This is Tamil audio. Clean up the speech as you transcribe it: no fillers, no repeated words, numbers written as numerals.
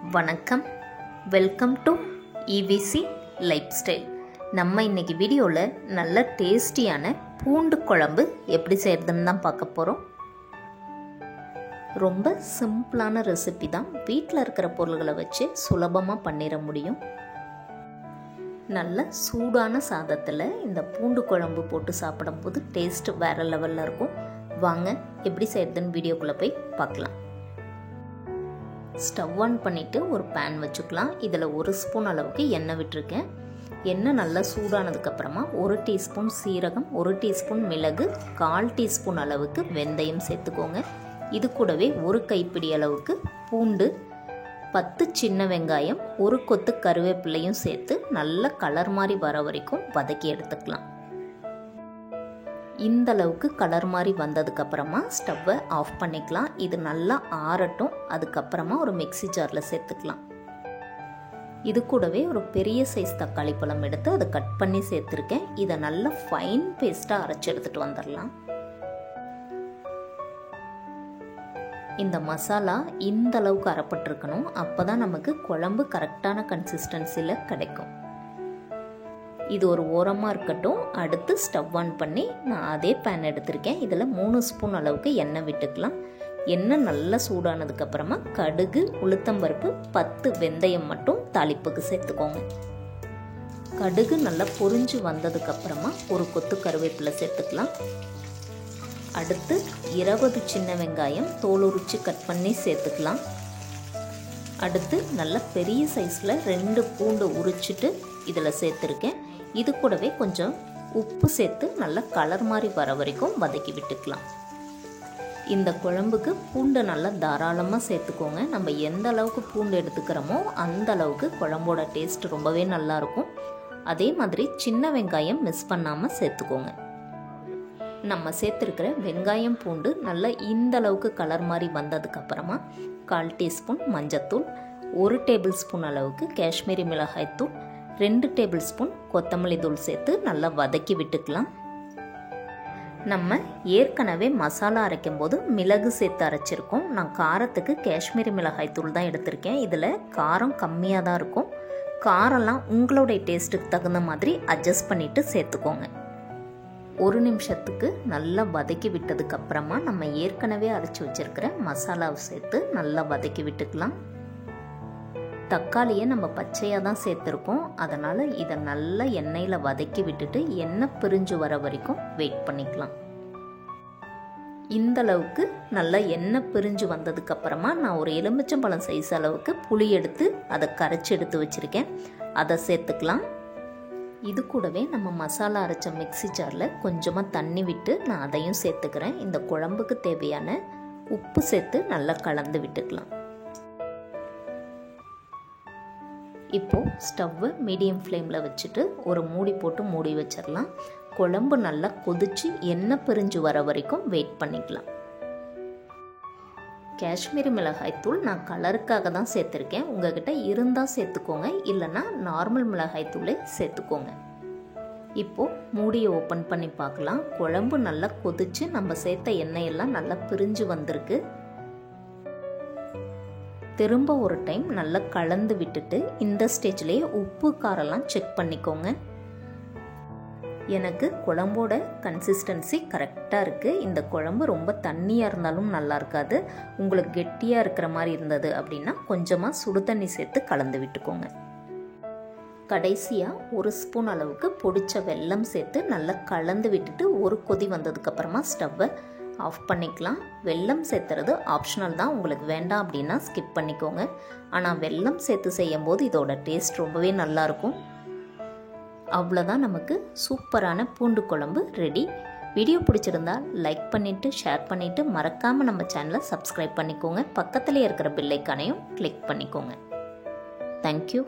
வணக்கம், welcome to EVC life style. நம்ம இன்னைக்கு வீடியோவில் நல்ல டேஸ்டியான பூண்டு குழம்பு எப்படி செய்கிறதுன்னு தான் பார்க்க போகிறோம். ரொம்ப சிம்பிளான ரெசிபி தான், வீட்டில் இருக்கிற பொருள்களை வச்சு சுலபமாக பண்ணிட முடியும். நல்ல சூடான சாதத்தில் இந்த பூண்டு குழம்பு போட்டு சாப்பிடும்போது டேஸ்ட் வேறு லெவலில் இருக்கும். வாங்க எப்படி செய்கிறதுன்னு வீடியோக்குள்ளே போய் பார்க்கலாம். ஸ்டவ் ஆன் பண்ணிவிட்டு ஒரு பேன் வச்சுக்கலாம். இதில் 1 ஸ்பூன் அளவுக்கு எண்ணெய் விட்டுருக்கேன். எண்ணெய் நல்லா சூடானதுக்கப்புறமா 1 டீஸ்பூன் சீரகம், 1 டீஸ்பூன் மிளகு, 1/4 டீஸ்பூன் அளவுக்கு வெந்தயம் சேர்த்துக்கோங்க. இது கூடவே 1 கைப்பிடி அளவுக்கு பூண்டு, 10 சின்ன வெங்காயம், 1 கொத்து கருவேப்பிலையும் சேர்த்து நல்ல கலர் மாதிரி வர வரைக்கும் வதக்கி எடுத்துக்கலாம். இந்த அளவுக்கு கலர் மாதிரி வந்ததுக்கப்புறமா ஸ்டவ்வை ஆஃப் பண்ணிக்கலாம். இது நல்லா ஆறட்டும். அதுக்கப்புறமா ஒரு மிக்ஸி ஜாரில் சேர்த்துக்கலாம். இது கூடவே ஒரு பெரிய சைஸ் தக்காளி பழம் எடுத்து அதை கட் பண்ணி சேர்த்துருக்கேன். இதை நல்லா ஃபைன் பேஸ்ட்டாக அரைச்சி எடுத்துகிட்டு வந்துடலாம். இந்த மசாலா இந்த அளவுக்கு அரைப்பட்டிருக்கணும். அப்போ தான் நமக்கு குழம்பு கரெக்டான கன்சிஸ்டன்சியில் கிடைக்கும். இது ஒரு ஓரமாக இருக்கட்டும். அடுத்து ஸ்டவ் ஆன் பண்ணி நான் அதே பேன் எடுத்திருக்கேன். இதில் 3 ஸ்பூன் அளவுக்கு எண்ணெய் விட்டுக்கலாம். எண்ணெய் நல்லா சூடானதுக்கப்புறமா கடுகு, உளுத்தம்பருப்பு, 10 வெந்தயம் மட்டும் தாளிப்புக்கு சேர்த்துக்கோங்க. கடுகு நல்லா பொரிஞ்சு வந்ததுக்கப்புறமா 1 கொத்து கருவேப்பிலை சேர்த்துக்கலாம். அடுத்து 20 சின்ன வெங்காயம் தோல் உரித்து கட் பண்ணி சேர்த்துக்கலாம். அடுத்து நல்ல பெரிய சைஸில் 2 பூண்டு உரிச்சிட்டு இதில் சேர்த்துருக்கேன். இது கூடவே கொஞ்சம் உப்பு சேர்த்து நல்லா கலர் மாதிரி வர வரைக்கும் வதக்கி விட்டுக்கலாம். இந்த குழம்புக்கு பூண்டை நல்லா தாராளமாக சேர்த்துக்கோங்க. நம்ம எந்த அளவுக்கு பூண்டு எடுத்துக்கிறோமோ அந்த அளவுக்கு குழம்போட டேஸ்ட் ரொம்பவே நல்லாயிருக்கும். அதே மாதிரி சின்ன வெங்காயம் மிஸ் பண்ணாமல் சேர்த்துக்கோங்க. நம்ம சேர்த்துருக்கிற வெங்காயம் பூண்டு நல்லா இந்த அளவுக்கு கலர் மாதிரி வந்ததுக்கப்புறமா 1/4 டீஸ்பூன் மஞ்சத்தூள், 1 டேபிள் ஸ்பூன் அளவுக்கு காஷ்மீரி மிளகாய்த்தூள், 2 டேபிள் ஸ்பூன் கொத்தமல்லி தூள் சேர்த்து நல்லா வதக்கி விட்டுக்கலாம். நம்ம ஏற்கனவே மசாலா அரைக்கும் போது மிளகு சேர்த்து அரைச்சிருக்கோம். நான் காரத்துக்கு காஷ்மீரி மிளகாய்த்தூள் தான் எடுத்திருக்கேன். இதில் காரம் கம்மியாக தான் இருக்கும். காரம்லாம் உங்களுடைய டேஸ்ட்டுக்கு தகுந்த மாதிரி அட்ஜஸ்ட் பண்ணிவிட்டு சேர்த்துக்கோங்க. 1 நிமிஷத்துக்கு நல்லா வதக்கி விட்டதுக்கப்புறமா நம்ம ஏற்கனவே அரைச்சி வச்சுருக்கிற மசாலாவை சேர்த்து நல்லா வதக்கி விட்டுக்கலாம். தக்காளியை நம்ம பச்சையாக தான் சேர்த்துருக்கோம். அதனால் இதை நல்லா எண்ணெயில் வதக்கி விட்டுட்டு எண்ணெய் பிரிஞ்சு வர வரைக்கும் வெயிட் பண்ணிக்கலாம். இந்த அளவுக்கு நல்லா எண்ணெய் பிரிஞ்சு வந்ததுக்கப்புறமா நான் ஒரு எலுமிச்சம்பழம் சைஸ் அளவுக்கு புளி எடுத்து அதை கரைச்சி எடுத்து வச்சுருக்கேன். அதை சேர்த்துக்கலாம். இது கூடவே நம்ம மசாலா அரைச்ச மிக்ஸி ஜாரில் கொஞ்சமாக தண்ணி விட்டு நான் அதையும் சேர்த்துக்கிறேன். இந்த குழம்புக்கு தேவையான உப்பு சேர்த்து நல்லா கலந்து விட்டுக்கலாம். இப்போது ஸ்டவ்வை மீடியம் ஃப்ளேமில் வச்சுட்டு ஒரு மூடி போட்டு மூடி வச்சிடலாம். குழம்பு நல்லா கொதித்து எண்ணெய் பிரிஞ்சு வர வரைக்கும் வெயிட் பண்ணிக்கலாம். காஷ்மீரி மிளகாய்த்தூள் நான் கலருக்காக தான் சேர்த்துருக்கேன். உங்ககிட்ட இருந்தால் சேர்த்துக்கோங்க, இல்லைன்னா நார்மல் மிளகாய்த்தூளே சேர்த்துக்கோங்க. இப்போது மூடியை ஓப்பன் பண்ணி பார்க்கலாம். குழம்பு நல்லா கொதித்து நம்ம சேர்த்த எண்ணெயெல்லாம் நல்லா பிரிஞ்சு வந்திருக்கு. திரும்ப ஒரு டைம் நல்லா கலந்து விட்டுட்டு இந்த ஸ்டேஜ்லேயே உப்பு காரெல்லாம் செக் பண்ணிக்கோங்க. எனக்கு குழம்போட கன்சிஸ்டன்சி கரெக்டாக இருக்குது. இந்த குழம்பு ரொம்ப தண்ணியாக இருந்தாலும் நல்லா இருக்காது. உங்களுக்கு கெட்டியாக இருக்கிற மாதிரி இருந்தது அப்படின்னா கொஞ்சமாக சுடு தண்ணி சேர்த்து கலந்து விட்டுக்கோங்க. கடைசியாக 1 ஸ்பூன் அளவுக்கு பொடிச்ச வெல்லம் சேர்த்து நல்லா கலந்து விட்டுட்டு ஒரு கொதி வந்ததுக்கப்புறமா ஸ்டவ்வை ஆஃப் பண்ணிக்கலாம். வெல்லம் சேர்த்துறது ஆப்ஷனல் தான், உங்களுக்கு வேண்டாம் அப்படின்னா ஸ்கிப் பண்ணிக்கோங்க. ஆனால் வெல்லம் சேர்த்து செய்யும் போது இதோட டேஸ்ட் ரொம்பவே நல்லாயிருக்கும். அவ்வளோதான், நமக்கு சூப்பரான பூண்டு குழம்பு ரெடி. வீடியோ பிடிச்சிருந்தா லைக் பண்ணிவிட்டு ஷேர் பண்ணிவிட்டு மறக்காமல் நம்ம சேனலை சப்ஸ்கிரைப் பண்ணிக்கோங்க. பக்கத்தில் இருக்கிற பெல் ஐக்கானையும் கிளிக் பண்ணிக்கோங்க. தேங்க்யூ.